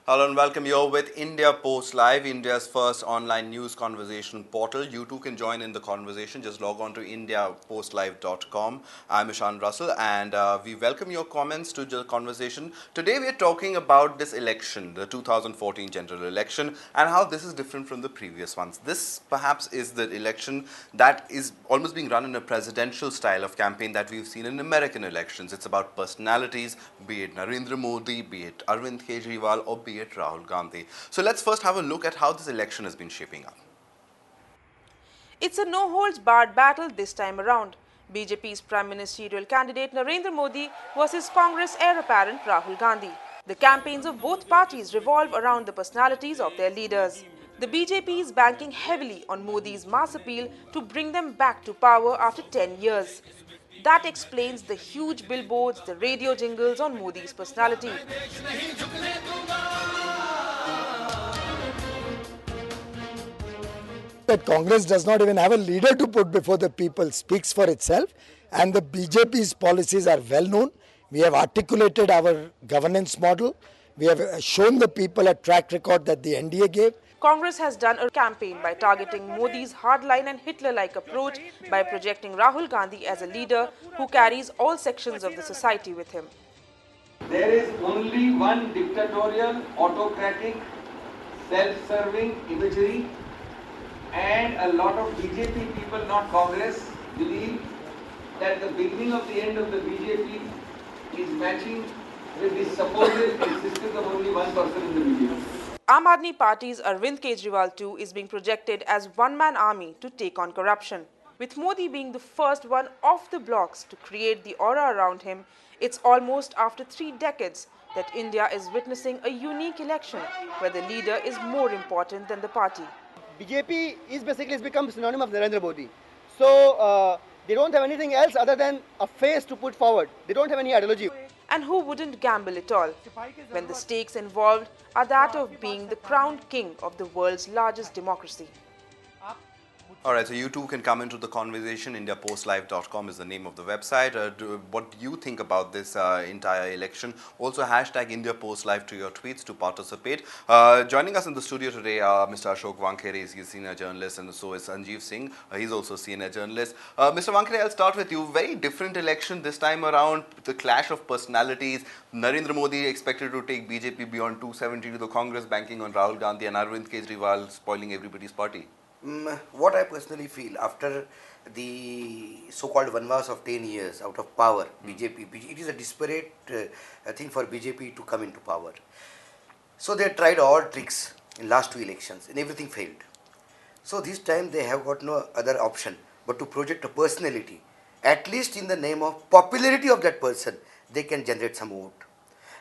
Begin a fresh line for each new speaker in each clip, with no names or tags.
Hello and welcome. You're with India Post Live, India's first online news conversation portal. You too can join in the conversation. Just log on to indiapostlive.com. I'm Ishan Russell and we welcome your comments to the conversation. Today we're talking about this election, the 2014 general election, and how this is different from the previous ones. This perhaps is the election that is almost being run in a presidential style of campaign that we've seen in American elections. It's about personalities, be it Narendra Modi, be it Arvind Kejriwal, or be it Rahul Gandhi. So let's first have a look at how this election has been shaping up.
It's a no-holds-barred battle this time around. BJP's Prime Ministerial candidate Narendra Modi versus Congress heir apparent Rahul Gandhi. The campaigns of both parties revolve around the personalities of their leaders. The BJP is banking heavily on Modi's mass appeal to bring them back to power after 10 years. That explains the huge billboards, the radio jingles on Modi's personality.
That Congress does not even have a leader to put before the people speaks for itself, and the BJP's policies are well known. We have articulated our governance model. We have shown the people a track record that the NDA gave.
Congress has done a campaign by targeting Modi's hardline and Hitler-like approach by projecting Rahul Gandhi as a leader who carries all sections of the society with him.
There is only one dictatorial, autocratic, self-serving imagery, and a lot of BJP people, not Congress, believe that the beginning of the end of the BJP is matching with the supposed existence of only one person in the BJP.
Aam Aadmi Party's Arvind Kejriwal too is being projected as one-man army to take on corruption. With Modi being the first one off the blocks to create the aura around him, it's almost after 3 decades that India is witnessing a unique election where the leader is more important than the party.
BJP is basically has become synonym of Narendra Modi. So they don't have anything else other than a face to put forward. They don't have any ideology.
And who wouldn't gamble at all when the stakes involved are that of being the crowned king of the world's largest democracy?
Alright, so you too can come into the conversation. IndiaPostLive.com is the name of the website. What do you think about this entire election? Also hashtag IndiaPostLive to your tweets to participate. Joining us in the studio today are Mr. Ashok Wankhere. He's a senior journalist, and so is Sanjeev Singh. He's also a senior journalist. Mr. Wankhere, I'll start with you. Very different election this time around. The clash of personalities. Narendra Modi expected to take BJP beyond 270 to the Congress, banking on Rahul Gandhi, and Arvind Kejriwal spoiling everybody's party.
What I personally feel after the so-called vanvas of 10 years out of power, BJP, it is a desperate thing for BJP to come into power. So they tried all tricks in last 2 elections and everything failed. So this time they have got no other option but to project a personality. At least in the name of popularity of that person, they can generate some vote.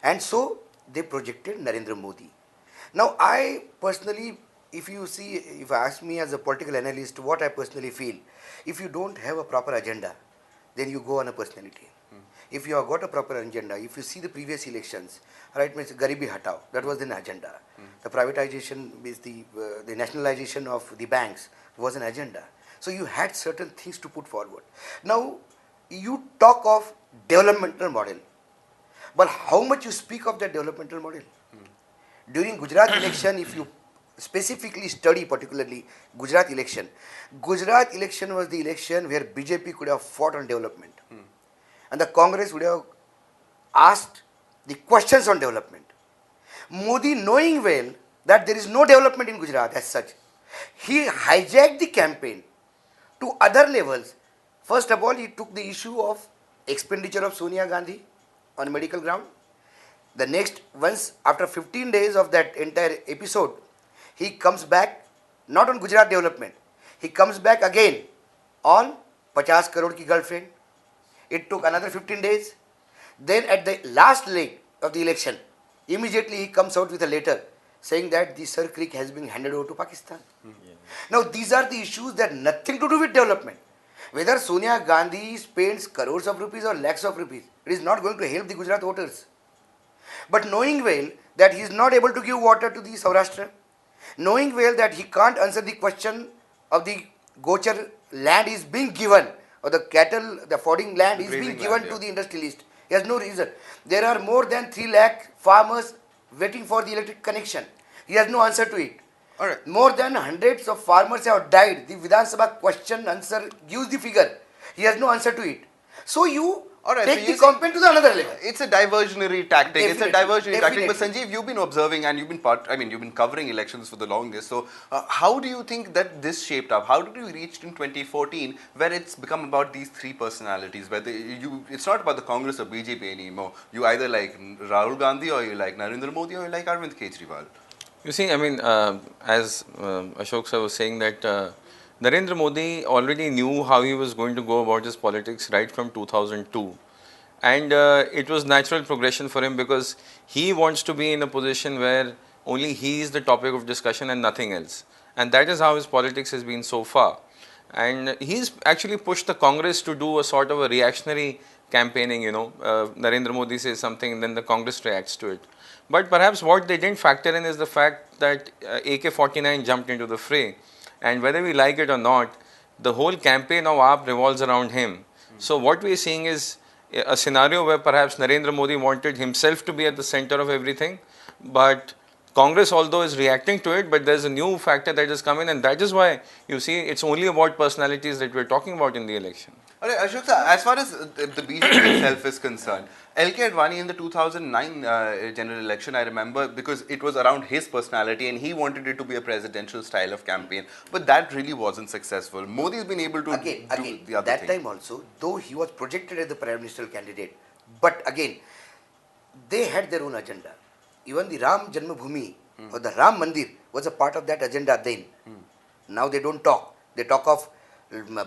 And so they projected Narendra Modi. Now I personally, if you ask me as a political analyst, what I personally feel, if you don't have a proper agenda, then you go on a personality. If you have got a proper agenda, if you see the previous elections, right, means Garibi Hatao, that was an agenda. The privatization, is the nationalization of the banks was an agenda. So you had certain things to put forward. Now, you talk of developmental model, but how much you speak of that developmental model? During Gujarat election, if you specifically study particularly Gujarat election was the election where BJP could have fought on development. And the Congress would have asked the questions on development. Modi, knowing well that there is no development in Gujarat as such, he hijacked the campaign to other levels. First of all, he took the issue of expenditure of Sonia Gandhi on medical ground. The next, once after 15 days of that entire episode, he comes back not on Gujarat development. He comes back again on 50 crore ki girlfriend. It took another 15 days. Then at the last leg of the election, immediately he comes out with a letter saying that the Sir Creek has been handed over to Pakistan. Now these are the issues that nothing to do with development. Whether Sonia Gandhi spends crores of rupees or lakhs of rupees, it is not going to help the Gujarat voters. But knowing well that he is not able to give water to the Saurashtra, knowing well that he can't answer the question of the Gochar land is being given, or the cattle, the foding land is being given to the industrialist. He has no reason. There are more than 3 lakh farmers waiting for the electric connection. He has no answer to it.
All right.
More than hundreds of farmers have died. The Vidhan Sabha question answer gives the figure. He has no answer to it. So you
All right,
take
so
the
you see-
campaign to the another level.
It's a diversionary tactic. It's a
Definitely,
diversionary tactic. But
definitely.
Sanjeev, you've been observing and you've been covering elections for the longest. So how do you think that this shaped up? How did you reach in 2014 where it's become about these three personalities? Where it's not about the Congress or BJP anymore. You either like Rahul Gandhi or you like Narendra Modi or you like Arvind Kejriwal.
You see, I mean, as Ashok sir was saying that Narendra Modi already knew how he was going to go about his politics right from 2002. And it was natural progression for him because he wants to be in a position where only he is the topic of discussion and nothing else. And that is how his politics has been so far. And he's actually pushed the Congress to do a sort of a reactionary campaigning, Narendra Modi says something and then the Congress reacts to it. But perhaps what they didn't factor in is the fact that AK-49 jumped into the fray. And whether we like it or not, the whole campaign of AAP revolves around him. So what we are seeing is a scenario where perhaps Narendra Modi wanted himself to be at the center of everything, but Congress, although is reacting to it, but there's a new factor that has come in, and that is why you see it's only about personalities that we're talking about in the election.
All right, Ashok sir, as far as the BJP itself is concerned, LK Advani in the 2009 general election, I remember, because it was around his personality and he wanted it to be a presidential style of campaign, but that really wasn't successful. Modi's been able to
Again,
do the other
that
thing.
time also, though he was projected as the prime ministerial candidate, but again, they had their own agenda. Even the Ram Janmabhoomi or the Ram Mandir was a part of that agenda then. Now they don't talk. They talk of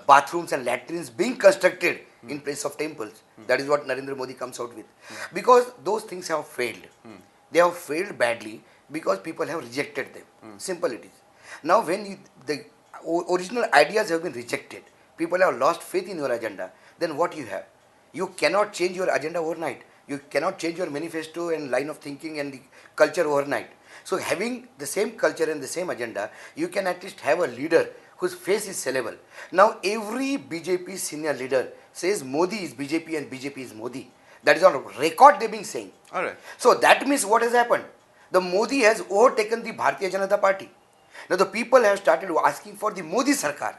bathrooms and latrines being constructed in place of temples. That is what Narendra Modi comes out with. Because those things have failed. They have failed badly because people have rejected them. Simple it is. Now when the original ideas have been rejected, people have lost faith in your agenda, then what you have? You cannot change your agenda overnight. You cannot change your manifesto and line of thinking and the culture overnight. So having the same culture and the same agenda, you can at least have a leader whose face is sellable. Now every BJP senior leader says Modi is BJP and BJP is Modi. That is on record they've been saying.
All right.
So that means what has happened? The Modi has overtaken the Bharatiya Janata Party. Now the people have started asking for the Modi Sarkar.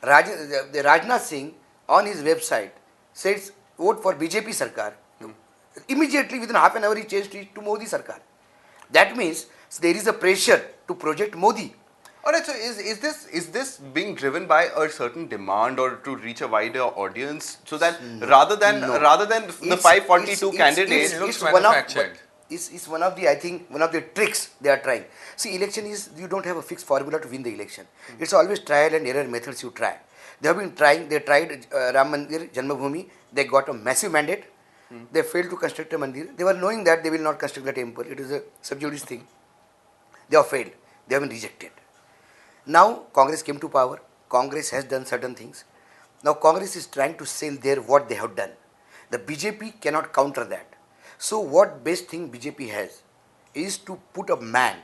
The Rajnath Singh on his website says vote for BJP Sarkar. Immediately within half an hour he changed it to Modi Sarkar. That means there is a pressure to project Modi.
All right, so is this being driven by a certain demand or to reach a wider audience so that rather than
No.
the 542 candidates,
looks
one of,
manufactured.
it's one of the, I think, one of the tricks they are trying. See, election is, you don't have a fixed formula to win the election. It's always trial and error methods you try. They have been trying, they tried Ram Mandir, Janmabhoomi, they got a massive mandate. They failed to construct a mandir. They were knowing that they will not construct the temple. It is a sub judice thing. They have failed. They have been rejected. Now Congress came to power. Congress has done certain things. Now Congress is trying to sell there what they have done. The BJP cannot counter that. So what best thing BJP has is to put a man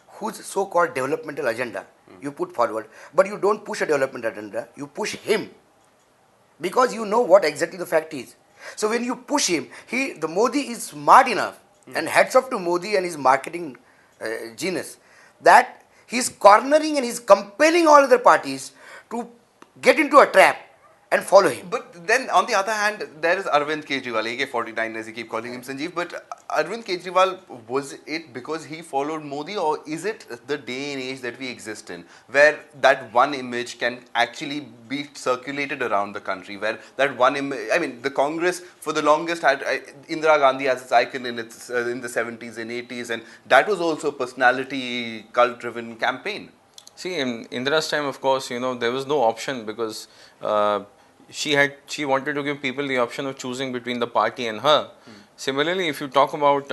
whose so-called developmental agenda you put forward, but you don't push a development agenda, you push him because you know what exactly the fact is. So when you push him, the Modi is smart enough, and hats off to Modi and his marketing genius, that he's cornering and he's compelling all other parties to get into a trap and follow him.
But then on the other hand, there is Arvind Kejriwal, AK-49 as you keep calling him, Sanjeev. But Arvind Kejriwal, was it because he followed Modi, or is it the day and age that we exist in where that one image can actually be circulated around the country, where that one image, I mean, the Congress for the longest had Indira Gandhi as its icon in the 70s and 80s, and that was also a personality cult-driven campaign.
See, in Indira's time, of course, there was no option because she wanted to give people the option of choosing between the party and her. Similarly, if you talk about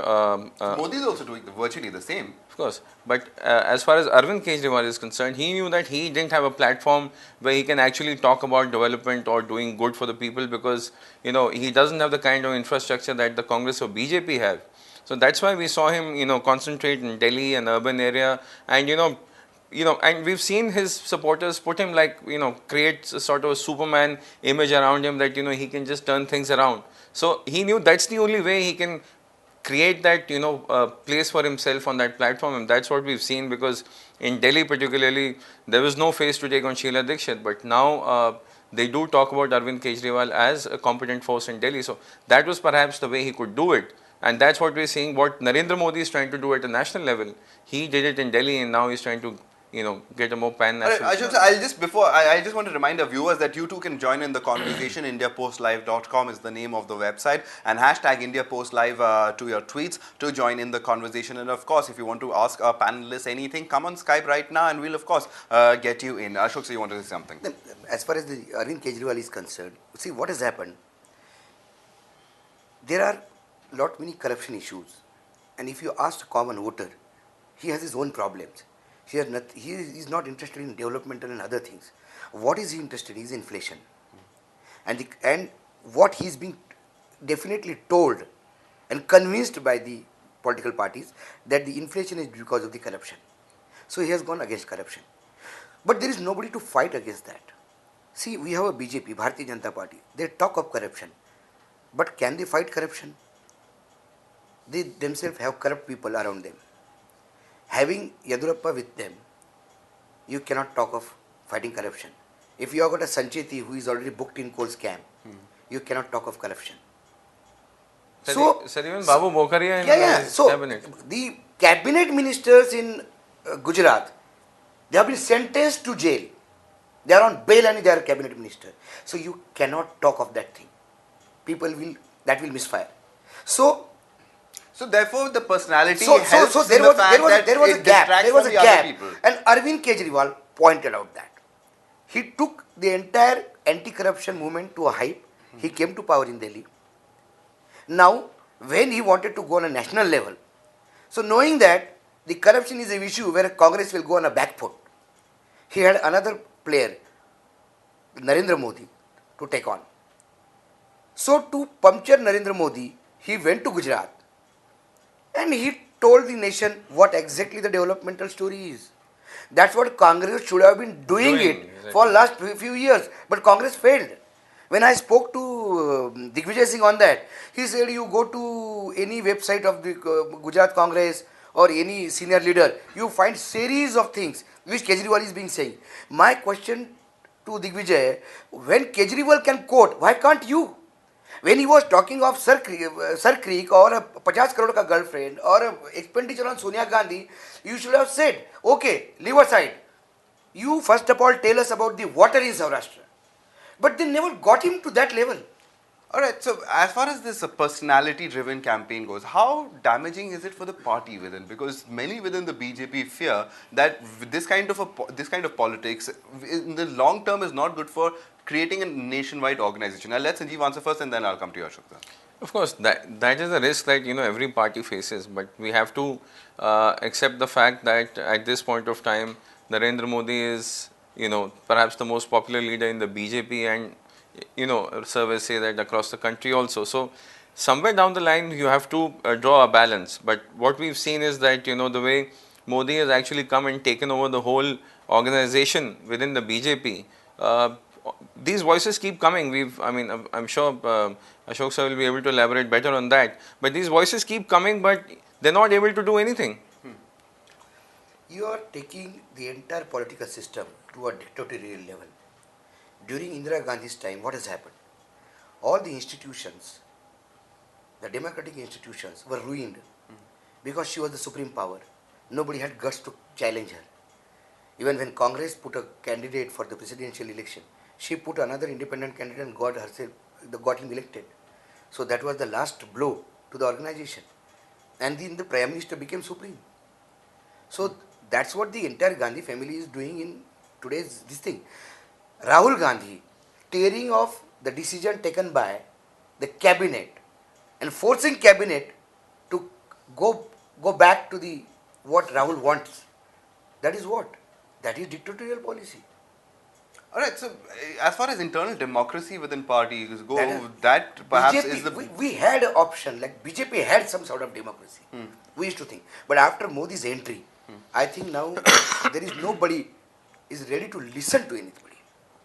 Modi is also doing virtually the same.
of course, but as far as Arvind Kejriwal is concerned, he knew that he didn't have a platform where he can actually talk about development or doing good for the people because he doesn't have the kind of infrastructure that the Congress or BJP have. So that's why we saw him concentrate in Delhi, an urban area, and and we've seen his supporters put him create a sort of a Superman image around him that he can just turn things around. So he knew that's the only way he can create that place for himself on that platform, and that's what we've seen, because in Delhi particularly there was no face to take on Sheila Dikshit, but now they do talk about Arvind Kejriwal as a competent force in Delhi. So that was perhaps the way he could do it, and that's what we're seeing. What Narendra Modi is trying to do at a national level, he did it in Delhi, and now he's trying to get a more pan-national.
Ashok, I just want to remind our viewers that you too can join in the conversation. IndiaPostLive.com is the name of the website, and hashtag IndiaPostLive to your tweets to join in the conversation. And of course, if you want to ask our panelists anything, come on Skype right now, and we'll of course get you in. Ashok, so you want to say something?
As far as the Arvind Kejriwal is concerned, see what has happened. There are many corruption issues, and if you ask a common voter, he has his own problems. He is not interested in developmental and other things. What is he interested in is inflation. And what he's being definitely told and convinced by the political parties that the inflation is because of the corruption. So he has gone against corruption. But there is nobody to fight against that. See, we have a BJP, Bharatiya Janata Party. They talk of corruption. But can they fight corruption? They themselves have corrupt people around them. Having Yadurappa with them, you cannot talk of fighting corruption. If you have got a Sancheti who is already booked in coal scam, you cannot talk of corruption.
Sir, even Babu Bokharia in his cabinet.
The cabinet ministers in Gujarat, they have been sentenced to jail. They are on bail and they are cabinet minister. So you cannot talk of that thing. That will misfire. So
therefore, the personality
so
helps
there
in the
was
fact that
there was
it
a gap.
distracts
There was
from
a
the other
gap,
people.
and Arvind Kejriwal pointed out that he took the entire anti-corruption movement to a hype. He came to power in Delhi. Now, when he wanted to go on a national level, so knowing that the corruption is an issue where Congress will go on a back foot, he had another player, Narendra Modi, to take on. So to puncture Narendra Modi, he went to Gujarat. And he told the nation what exactly the developmental story is. That's what Congress should have been doing
exactly.
for last few years. But Congress failed. When I spoke to Digvijay Singh on that, he said you go to any website of the Gujarat Congress or any senior leader, you find series of things which Kejriwal is being saying. My question to Digvijay, when Kejriwal can quote, why can't you? When he was talking of Sir Creek or a 50 crore ka girlfriend or a expenditure on Sonia Gandhi, you should have said, okay, leave aside. You first of all tell us about the water in Saurashtra. But they never got him to that level.
Alright, so as far as this personality-driven campaign goes, how damaging is it for the party within? Because many within the BJP fear that this kind of politics in the long term is not good for creating a nationwide organization. Now let Sanjeev answer first, and then I'll come to you, Ashok.
Of course, that is a risk that every party faces, but we have to accept the fact that at this point of time, Narendra Modi is perhaps the most popular leader in the BJP, and surveys say that across the country also. So somewhere down the line you have to draw a balance. But what we've seen is that the way Modi has actually come and taken over the whole organization within the BJP. These voices keep coming. I'm sure Ashok sir will be able to elaborate better on that. But these voices keep coming, but they're not able to do anything.
You are taking the entire political system to a dictatorial level. During Indira Gandhi's time, what has happened? All the institutions, the democratic institutions, were ruined because she was the supreme power. Nobody had guts to challenge her. Even when Congress put a candidate for the presidential election, she put another independent candidate and got him elected. So that was the last blow to the organization. And then the Prime Minister became supreme. So that's what the entire Gandhi family is doing in today's this thing. Rahul Gandhi tearing off the decision taken by the cabinet and forcing cabinet to go back to the what Rahul wants. That is what? That is dictatorial policy.
Alright, so as far as internal democracy within parties go,
that
perhaps
BJP,
is the...
We had an option, like BJP had some sort of democracy. We used to think. But after Modi's entry, I think now there is nobody is ready to listen to anybody.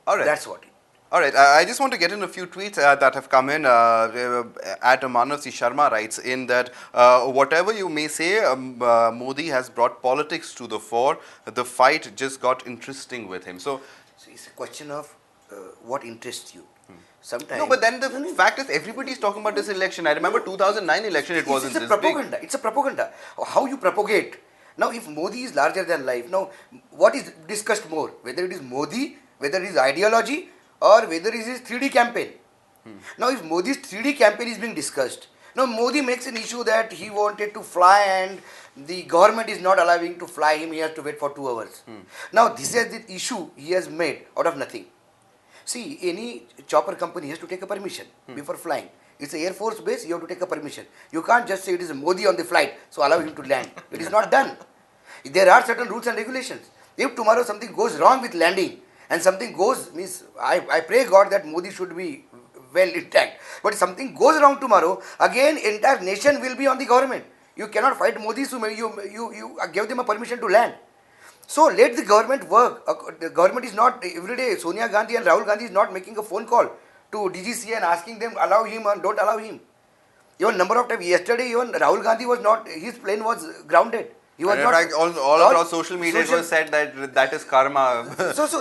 Alright.
That's what it is.
All right, I just want to get in a few tweets that have come in. At Manav C. Sharma writes in that whatever you may say, Modi has brought politics to the fore. The fight just got interesting with him. So
it's a question of what interests you. Sometimes.
no, but then the fact is everybody is talking about this election. I remember 2009 election, it wasn't
It's a
this
propaganda.
big.
It's a propaganda. How you propagate. Now, if Modi is larger than life, now what is discussed more? Whether it is Modi, whether it is ideology, or whether it is 3D campaign. Now, if Modi's 3D campaign is being discussed, now Modi makes an issue that he wanted to fly and the government is not allowing to fly him. He has to wait for 2 hours. Now, this is the issue he has made out of nothing. See, any chopper company has to take a permission before flying. It's an Air Force base, you have to take a permission. You can't just say it is Modi on the flight, so allow him to land. It is not done. There are certain rules and regulations. If tomorrow something goes wrong with landing and something goes, means I pray God that Modi should be well intact. But if something goes wrong tomorrow, again entire nation will be on the government. You cannot fight Modi, so you give them a permission to land. So let the government work. The government is not, every day Sonia Gandhi and Rahul Gandhi is not making a phone call to DGC and asking them allow him or don't allow him. Even number of times, yesterday even Rahul Gandhi was not, his plane was grounded. He was
And in
not,
fact, all across social media it was said that that is karma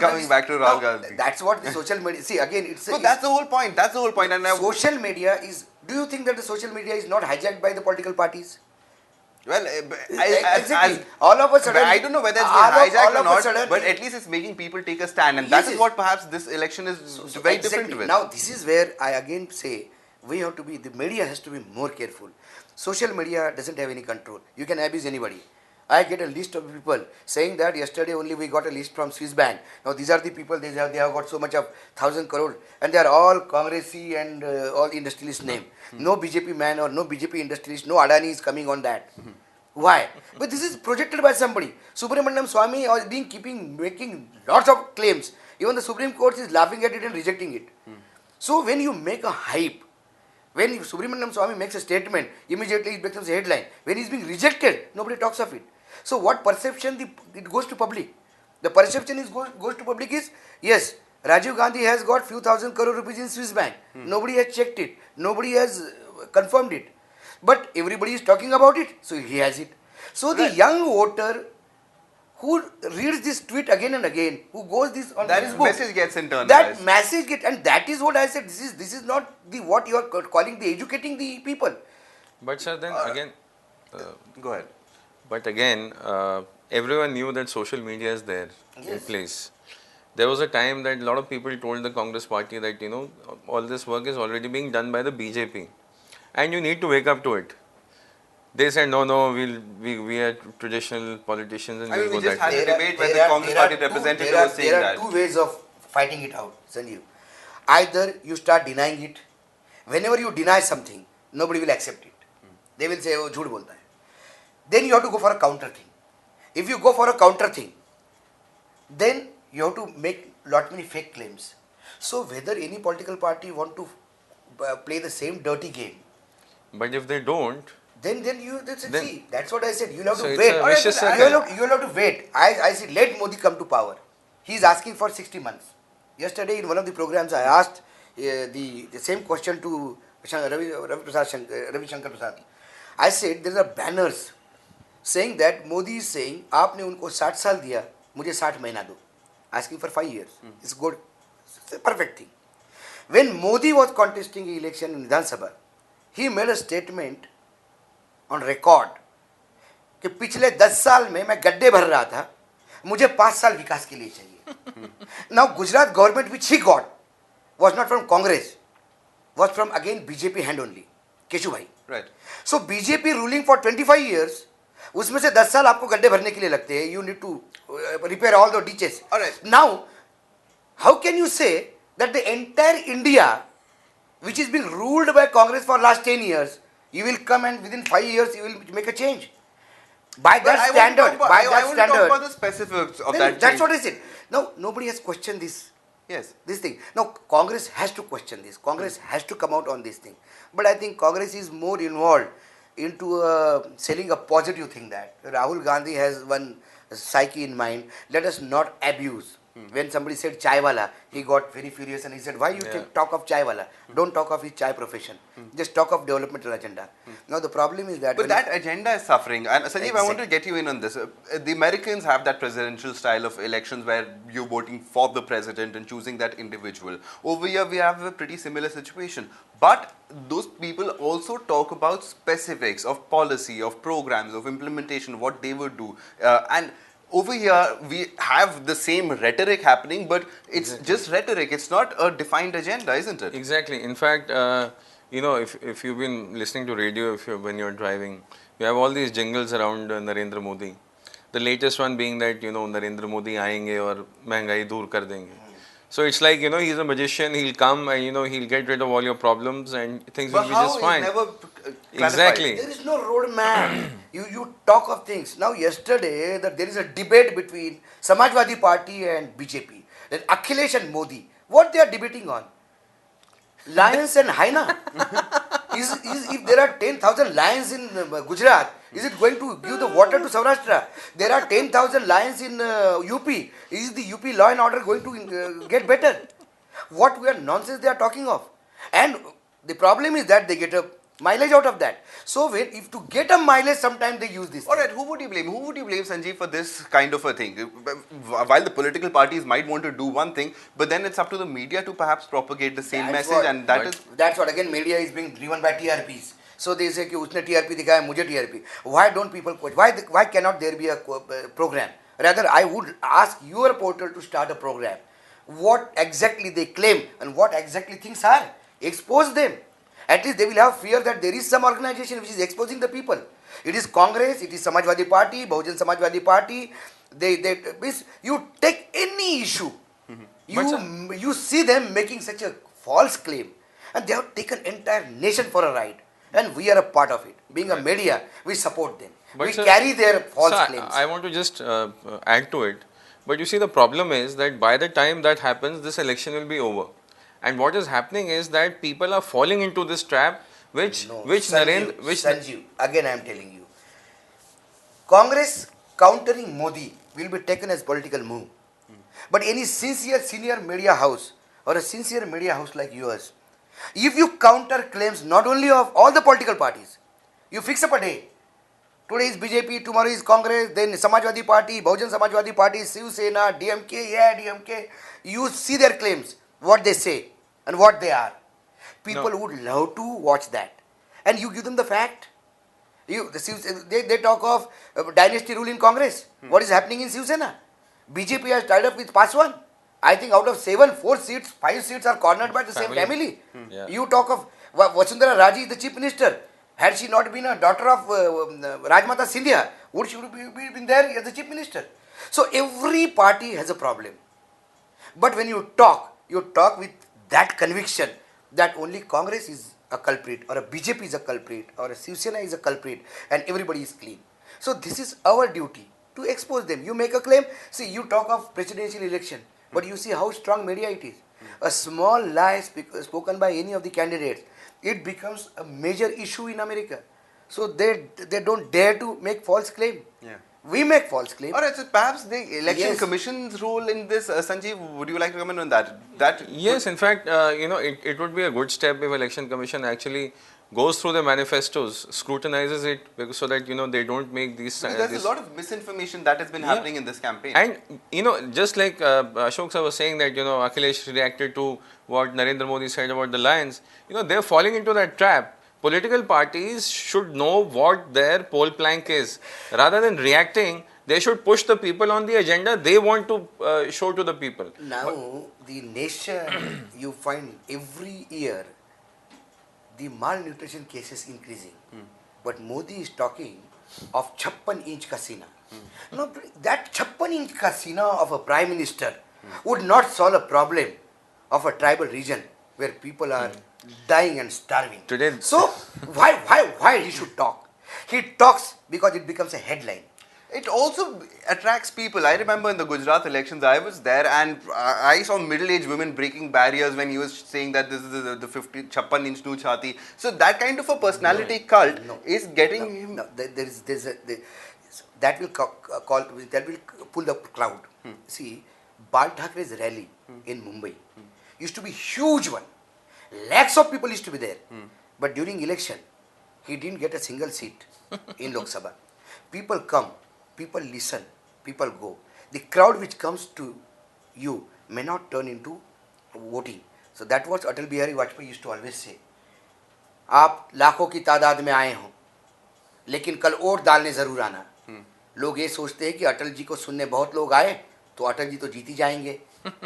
coming back to Rahul Gandhi.
That's what the social media, see again it's
So that's the whole point. That's the whole point. And now,
social media is, do you think that the social media is not hijacked by the political parties?
well,
Exactly. All of a sudden,
I don't know whether it's been
all
hijacked
of
or
a
not,
sudden-
but at least it's making people take a stand, and
Yes,
that is
yes.
what perhaps this election is very different
Exactly.
with.
Now this is where I again say we have to be, the media has to be more careful. Social media doesn't have any control. You can abuse anybody. I get a list of people saying that yesterday only we got a list from Swiss Bank. Now these are the people, they have got so much of 1,000 crore and they are all Congressy and all industrialist name. No BJP man or no BJP industrialist, no Adani is coming on that. Why? But this is projected by somebody. Subramaniam Swamy was making lots of claims. Even the Supreme Court is laughing at it and rejecting it. So when you make a hype, when Subramaniam Swamy makes a statement, immediately it becomes a headline. When he is being rejected, nobody talks of it. So what perception it goes to public? The perception goes to public is, yes, Rajiv Gandhi has got few thousand crore rupees in Swiss Bank. Nobody has checked it. Nobody has confirmed it. But everybody is talking about it, so he has it. So the young voter who reads this tweet again and again, who goes this on
That
Facebook,
message gets internalized.
that message get, and that is what I said. This is not the what you are calling the educating the people.
But sir, then again,
Go ahead.
but again, everyone knew that social media is there in
Yes.
place. There was a time that a lot of people told the Congress party that, you know, all this work is already being done by the BJP and you need to wake up to it. They said, no, we are traditional politicians and
I
we'll
mean, we
go
just
that
had
way.
a debate where the Congress party representative was saying
There are
that.
two ways of fighting it out, Sanjeev. Either you start denying it. Whenever you deny something, nobody will accept it. They will say, oh, jhoot bolta hai. Then you have to go for a counter thing. If you go for a counter thing, then you have to make lot many fake claims. So whether any political party want to play the same dirty game,
But if they don't,
then see, that's what I said. You'll have
So
to
it's
wait.
a vicious
You'll
circle.
you'll have to wait. I said, let Modi come to power. He's asking for 60 months. Yesterday in one of the programs, I asked the same question to Ravi Shankar Prasad. I said, there are banners saying that Modi is saying, आपने उनको 60 साल दिया, मुझे 60 महीना दो. Asking for 5 years. It's good. It's a perfect thing. When Modi was contesting the election in Vidhan Sabha, he made a statement on record कि पिछले 10 साल में मैं गड्ढे भर रहा था, मुझे 5 साल विकास के लिए चाहिए. Now Gujarat government which he got was not from Congress, was from again BJP hand only, Keshu Bhai.
Right.
So BJP ruling for 25 years, उसमें से 10 साल आपको गड्ढे भरने के लिए लगते हैं. You need to repair all the ditches.
Alright.
Now, how can you say that the entire India, which is being ruled by Congress for last 10 years, you will come and within 5 years you will make a change? By
But
that standard,
I want to talk about the specifics of that
that's
change.
what I said. Now, nobody has questioned this.
Yes.
This thing. Now, Congress has to question this. Congress has to come out on this thing. But I think Congress is more involved into selling a positive thing that Rahul Gandhi has one psyche in mind. Let us not abuse. When somebody said chai wala, he got very furious and he said, why you talk of chai wala? Don't talk of his chai profession. Just talk of developmental agenda. Now the problem is that...
But that agenda is suffering. And Sanjeev, I want to get you in on this. The Americans have that presidential style of elections where you're voting for the president and choosing that individual. Over here, we have a pretty similar situation. But those people also talk about specifics of policy, of programs, of implementation, what they would do. And over here, we have the same rhetoric happening, but it's just rhetoric. It's not a defined agenda, isn't it?
Exactly. In fact, you know, if you've been listening to radio, when you're driving, you have all these jingles around Narendra Modi. The latest one being that, you know, Narendra Modi aayenge aur महंगाई दूर कर देंगे. So it's like, you know, he's a magician, he'll come and, you know, he'll get rid of all your problems and things will be just fine.
Never
exactly.
There is no roadmap. You talk of things. Now yesterday, there is a debate between Samajwadi Party and BJP. That Akhilesh and Modi, what they are debating on? Lions and hyena. If there are 10,000 lions in Gujarat, is it going to give the water to Saurashtra? There are 10,000 lions in UP. Is the UP law and order going to get better? What weird nonsense they are talking of? And the problem is that they get a mileage out of that. So if to get a mileage, sometimes they use this.
Alright, who would you blame? Who would you blame, Sanjeev, for this kind of a thing? While the political parties might want to do one thing, but then it's up to the media to perhaps propagate the same message, and
that's what again media is being driven by TRPs. So they say कि उसने TRP दिखाया मुझे TRP. Why don't people quote? Why cannot there be a program? Rather, I would ask your portal to start a program. What exactly they claim and what exactly things are. Expose them. At least they will have fear that there is some organization which is exposing the people. It is Congress, it is Samajwadi Party, Bahujan Samajwadi Party. You take any issue, you see them making such a false claim, and they have taken entire nation for a ride, and we are a part of it. Being a media, we support them.
But
we carry their false claims.
I want to just add to it. But you see, the problem is that by the time that happens, this election will be over. And what is happening is that people are falling into this trap,
Sanjeev, again I am telling you, Congress countering Modi will be taken as political move. But any sincere senior media house or a sincere media house like yours, if you counter claims not only of all the political parties, you fix up a day. Today is BJP, tomorrow is Congress, then Samajwadi Party, Bahujan Samajwadi Party, Shiv Sena, DMK. You see their claims, what they say and what they are. People would love to watch that. And you give them the fact. They talk of dynasty rule in Congress. What is happening in Shiv Sena? BJP has tied up with Paswan. I think out of 7, 4 seats, 5 seats are cornered by the same family.
Yeah.
You talk of Vasundhara Raje is the chief minister. Had she not been a daughter of Rajmata Scindia, would she have been there as the chief minister? So every party has a problem. But when you talk with that conviction that only Congress is a culprit, or a BJP is a culprit, or a Shiv Sena is a culprit, and everybody is clean. So this is our duty to expose them. You make a claim, see, you talk of presidential election, but you see how strong media it is. A small lie spoken by any of the candidates, it becomes a major issue in America. So they don't dare to make false claim.
Yeah.
We make false claim.
Alright, so perhaps the election commission's role in this, Sanjeev, would you like to comment on that?
Yes, in fact, you know, it would be a good step if election commission actually goes through the manifestos, scrutinizes it, so that, you know, they don't make these...
Because there's a lot of misinformation that has been happening in this campaign.
And, you know, just like Ashok sir was saying that, you know, Akhilesh reacted to what Narendra Modi said about the lions, you know, they're falling into that trap. Political parties should know what their poll plank is. Rather than reacting, they should push the people on the agenda they want to show to the people.
Now, the nation, you find every year, the malnutrition cases increasing. But Modi is talking of 56-inch casino. Now, that 56-inch casino of a prime minister would not solve a problem of a tribal region where people are dying and starving.
Today,
so why he should talk? He talks because it becomes a headline.
It also attracts people. I remember in the Gujarat elections, I was there and I saw middle-aged women breaking barriers when he was saying that this is the 56-inch nu chhati. So that kind of a personality cult is getting him.
That will pull the crowd. See, Bal Thacker's rally in Mumbai used to be huge one. Lakhs of people used to be there. But during election, he didn't get a single seat in Lok Sabha. People come, people listen, people go. The crowd which comes to you may not turn into voting. So that was Atal Bihari Vajpayee used to always say. आप लाखों की तादाद में आए हो लेकिन कल vote डालने जरूर आना. लोग ये सोचते हैं कि अटल जी को सुनने बहुत लोग आए तो अटल जी तो जीत ही जाएंगे,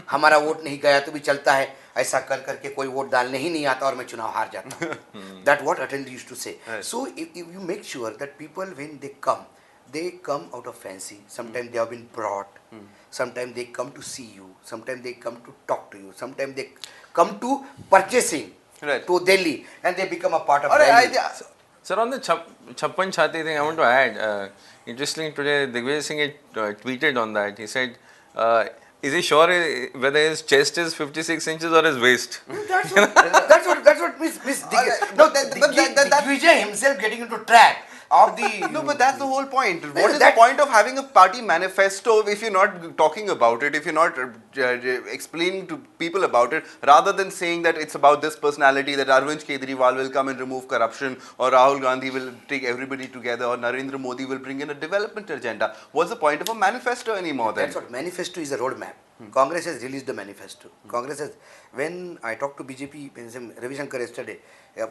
हमारा वोट नहीं गया तो भी चलता है, ऐसा कर करके कोई वोट डालने ही नहीं आता और मैं चुनाव हार जाता हूँ. That what Atal ji used to say. So if you make sure that people when they come out of fancy. Sometimes they have been brought. Sometimes they come to see you. Sometimes they come to talk to you. Sometimes they come to purchasing to Delhi and they become a part of Delhi.
Sir, on the Chappan Chhati thing, I want to add, interestingly today, Digvijay Singh tweeted on that. He said, is he sure whether his chest is 56 inches or his waist?
That's what Miss Digvijay himself getting into trap of the...
No, but that's the whole point. What is the point of having a party manifesto if you're not talking about it, if you're not explaining to people about it, rather than saying that it's about this personality, that Arvind Kejriwal will come and remove corruption, or Rahul Gandhi will take everybody together, or Narendra Modi will bring in a development agenda. What's the point of a manifesto anymore then?
That's what manifesto is, a roadmap. Congress has released the manifesto. Congress has, when I talked to BJP, Ravi Shankar yesterday,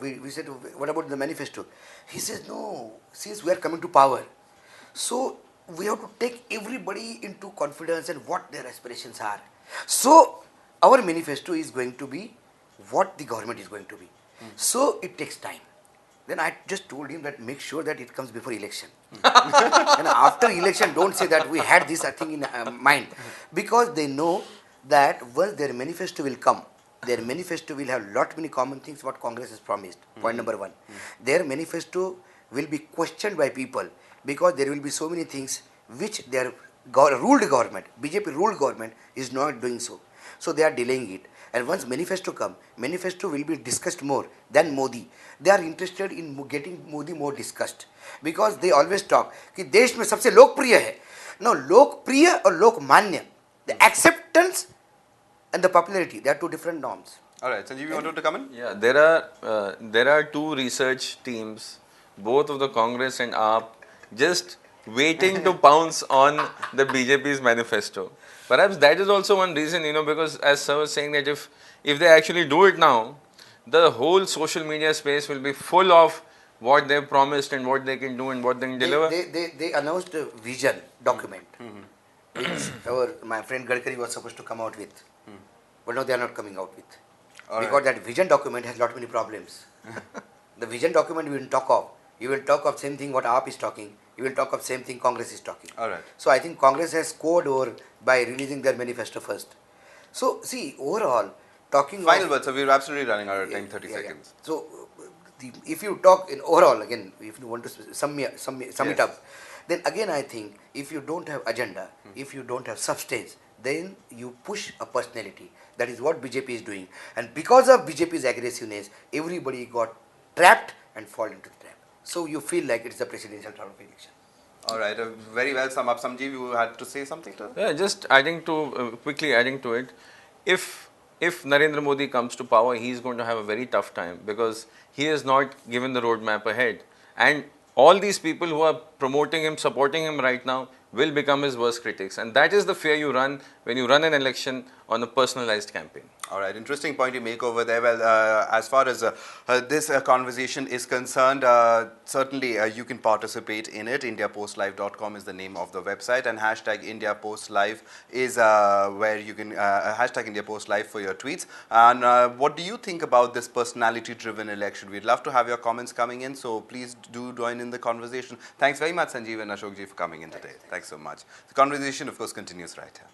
we said, what about the manifesto? He says, no, since we are coming to power, so we have to take everybody into confidence and what their aspirations are. So our manifesto is going to be what the government is going to be. So it takes time. Then I just told him that make sure that it comes before election. And after election, don't say that we had this thing in mind. Because they know that once their manifesto will come, their manifesto will have lot many common things what Congress has promised. Point number one. Their manifesto will be questioned by people because there will be so many things which their ruled government, BJP ruled government is not doing so. So they are delaying it. And once manifesto come, manifesto will be discussed more than Modi. They are interested in getting Modi more discussed because they always talk कि देश में सबसे लोकप्रिय है. No, लोकप्रिय और Lokmanya, the acceptance and the popularity, they are two different norms.
All right, Sanjeev, you wanted to come in?
Yeah, there are two research teams, both of the Congress and AAP, just waiting to pounce on the BJP's manifesto. Perhaps that is also one reason, because as Sir was saying that if they actually do it now, the whole social media space will be full of what they've promised and what they can do and what they can deliver.
They announced a vision document, which my friend Gadkari was supposed to come out with. But now they are not coming out with. Because that vision document has lot many problems. The vision document we will talk of. You will talk of same thing what AAP is talking. You will talk of same thing Congress is talking.
All right.
So I think Congress has scored over by releasing their manifesto first. So see, overall, talking
Final words, so we're absolutely running out of time, 30 seconds.
So if you talk in overall, again, if you want to sum it up, then again I think if you don't have agenda, if you don't have substance, then you push a personality. That is what BJP is doing. And because of BJP's aggressiveness, everybody got trapped and fall into the trap. So you feel like it's a presidential round of election.
All right, very well sum up. Sanjeev, you had to say something to that?
Yeah, just quickly adding to it, if Narendra Modi comes to power, he is going to have a very tough time because he has not given the roadmap ahead. And all these people who are promoting him, supporting him right now will become his worst critics. And that is the fear you run when you run an election on a personalized campaign.
All right, interesting point you make over there. Well, as far as this conversation is concerned, certainly you can participate in it. IndiaPostLive.com is the name of the website, and hashtag IndiaPostLive is where you can hashtag IndiaPostLive for your tweets. And what do you think about this personality-driven election? We'd love to have your comments coming in, so please do join in the conversation. Thanks very much, Sanjeev and Ashokji, for coming in today. Thanks so much. The conversation, of course, continues right here.